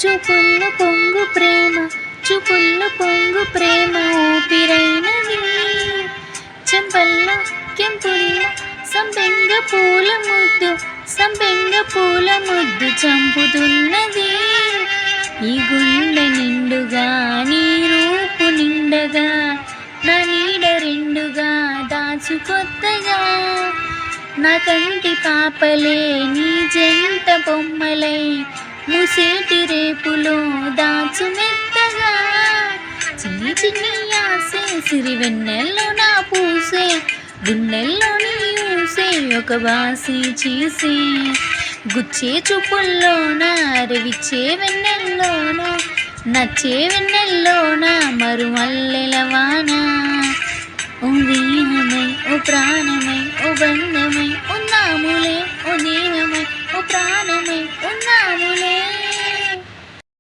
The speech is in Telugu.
చూపుల్లో పొంగు ప్రేమ, చూపుల్లో పొంగు ప్రేమ ఊపిరైనది. చెంపల్లో కెంపుల్లో సంపెంగ పూల ముద్దు, సంపెంగ పూల ముద్దు చంపుతున్నది. ఈ గుండె నిండుగా నీ రూపు నిండగా, నా నీడ రెండుగా దాచుకొత్తగా. నా కంటి పాపలే నీ జంట బొమ్మలై ముసేటి రేపులో దాచు మెత్తగా. చిన్ని చిన్ని ఆసే సిరివెన్నెల్లో నా పూసే, గుండెల్లో నీ ఊసే ఒక బాసి చీసే. గుచ్చే చూపుల్లోన అరవిచ్చే వెన్నెల్లోన, నచ్చే వెన్నెల్లోన మరుమల్లెల వాన. ఓ వీణమై ఓ ప్రాణ